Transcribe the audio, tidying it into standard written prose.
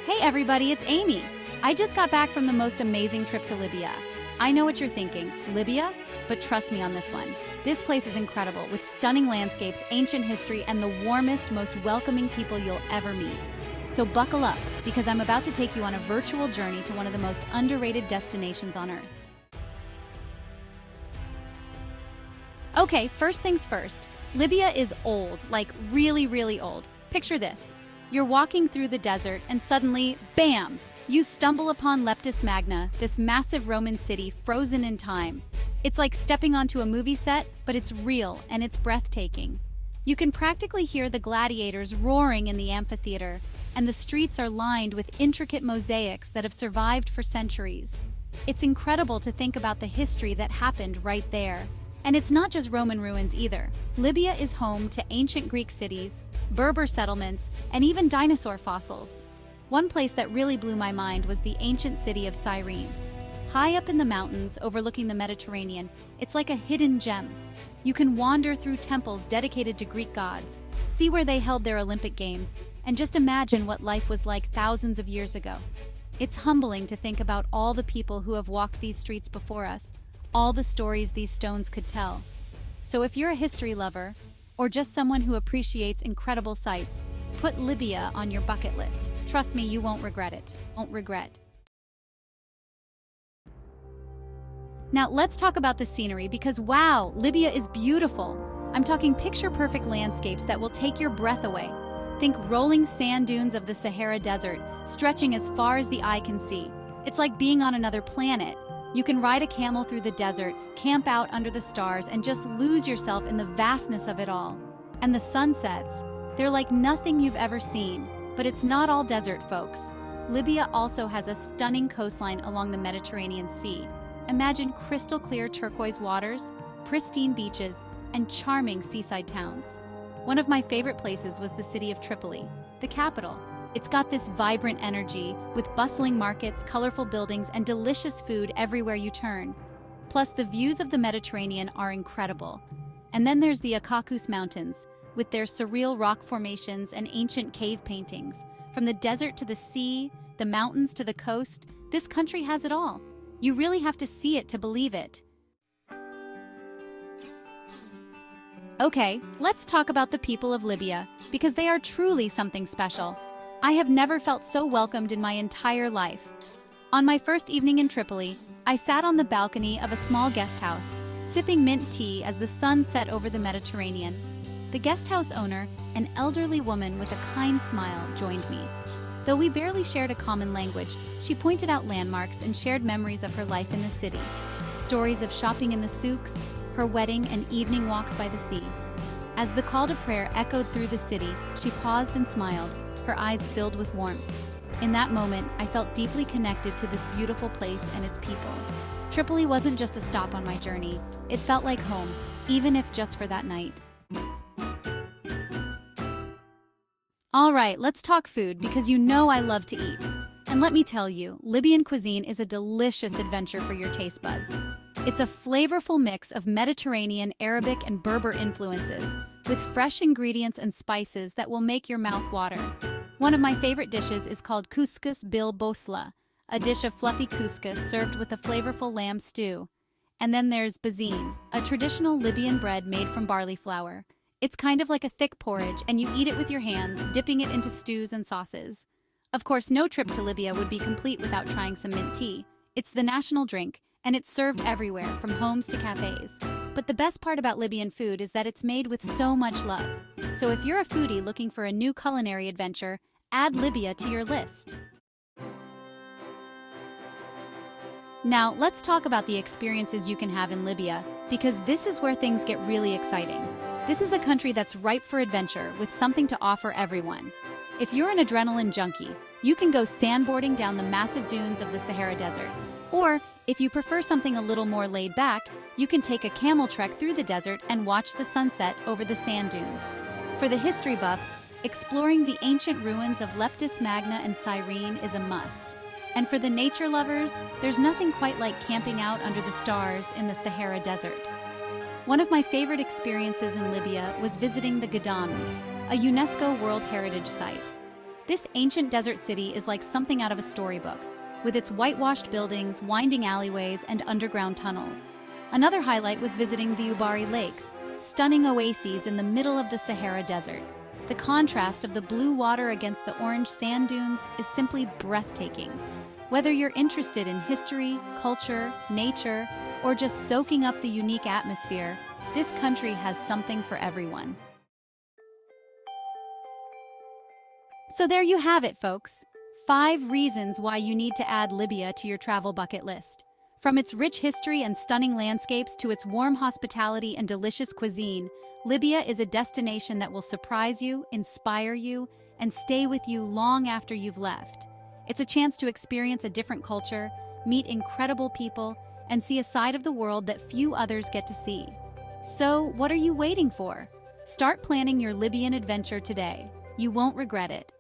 Hey everybody, it's Amy. I just got back from the most amazing trip to Libya. I know what you're thinking, Libya? But trust me on this one. This place is incredible, with stunning landscapes, ancient history, and the warmest, most welcoming people you'll ever meet. So buckle up, because I'm about to take you on a virtual journey to one of the most underrated destinations on Earth. Okay, first things first. Libya is old, like really, really old. Picture this. You're walking through the desert and suddenly, bam! You stumble upon Leptis Magna, this massive Roman city frozen in time. It's like stepping onto a movie set, but it's real and it's breathtaking. You can practically hear the gladiators roaring in the amphitheater, and the streets are lined with intricate mosaics that have survived for centuries. It's incredible to think about the history that happened right there. And it's not just Roman ruins either. Libya is home to ancient Greek cities, Berber settlements, and even dinosaur fossils. One place that really blew my mind was the ancient city of Cyrene. High up in the mountains overlooking the Mediterranean, it's like a hidden gem. You can wander through temples dedicated to Greek gods, see where they held their Olympic Games, and just imagine what life was like thousands of years ago. It's humbling to think about all the people who have walked these streets before us, all the stories these stones could tell. So if you're a history lover, or just someone who appreciates incredible sights, put Libya on your bucket list. Trust me, you won't regret it. Won't regret. Now let's talk about the scenery because wow, Libya is beautiful. I'm talking picture-perfect landscapes that will take your breath away. Think rolling sand dunes of the Sahara Desert, stretching as far as the eye can see. It's like being on another planet. You can ride a camel through the desert, camp out under the stars, and just lose yourself in the vastness of it all. And the sunsets, they're like nothing you've ever seen. But it's not all desert, folks. Libya also has a stunning coastline along the Mediterranean Sea. Imagine crystal clear turquoise waters, pristine beaches, and charming seaside towns. One of my favorite places was the city of Tripoli, the capital. It's got this vibrant energy, with bustling markets, colorful buildings, and delicious food everywhere you turn. Plus, the views of the Mediterranean are incredible. And then there's the Caucasus Mountains, with their surreal rock formations and ancient cave paintings. From the desert to the sea, the mountains to the coast, this country has it all. You really have to see it to believe it. Okay, let's talk about the people of Libya, because they are truly something special. I have never felt so welcomed in my entire life. On my first evening in Tripoli, I sat on the balcony of a small guest house, sipping mint tea as the sun set over the Mediterranean. The guest house owner, an elderly woman with a kind smile, joined me. Though we barely shared a common language, she pointed out landmarks and shared memories of her life in the city. Stories of shopping in the souks, her wedding, and evening walks by the sea. As the call to prayer echoed through the city, she paused and smiled, her eyes filled with warmth. In that moment, I felt deeply connected to this beautiful place and its people. Tripoli wasn't just a stop on my journey. It felt like home, even if just for that night. All right, let's talk food because you know I love to eat. And let me tell you, Libyan cuisine is a delicious adventure for your taste buds. It's a flavorful mix of Mediterranean, Arabic, and Berber influences, with fresh ingredients and spices that will make your mouth water. One of my favorite dishes is called couscous bil bosla, a dish of fluffy couscous served with a flavorful lamb stew. And then there's bazine, a traditional Libyan bread made from barley flour. It's kind of like a thick porridge, and you eat it with your hands, dipping it into stews and sauces. Of course, no trip to Libya would be complete without trying some mint tea. It's the national drink, and it's served everywhere, from homes to cafes. But the best part about Libyan food is that it's made with so much love. So if you're a foodie looking for a new culinary adventure, add Libya to your list. Now, let's talk about the experiences you can have in Libya, because this is where things get really exciting. This is a country that's ripe for adventure, with something to offer everyone. If you're an adrenaline junkie, you can go sandboarding down the massive dunes of the Sahara Desert. Or, if you prefer something a little more laid back, you can take a camel trek through the desert and watch the sunset over the sand dunes. For the history buffs, exploring the ancient ruins of Leptis Magna and Cyrene is a must. And for the nature lovers, there's nothing quite like camping out under the stars in the Sahara Desert. One of my favorite experiences in Libya was visiting the Gadames, a UNESCO World Heritage Site. This ancient desert city is like something out of a storybook, with its whitewashed buildings, winding alleyways, and underground tunnels. Another highlight was visiting the Ubari Lakes, stunning oases in the middle of the Sahara Desert. The contrast of the blue water against the orange sand dunes is simply breathtaking. Whether you're interested in history, culture, nature, or just soaking up the unique atmosphere, this country has something for everyone. So there you have it, folks. 5 reasons why you need to add Libya to your travel bucket list. From its rich history and stunning landscapes to its warm hospitality and delicious cuisine, Libya is a destination that will surprise you, inspire you, and stay with you long after you've left. It's a chance to experience a different culture, meet incredible people, and see a side of the world that few others get to see. So, what are you waiting for? Start planning your Libyan adventure today. You won't regret it.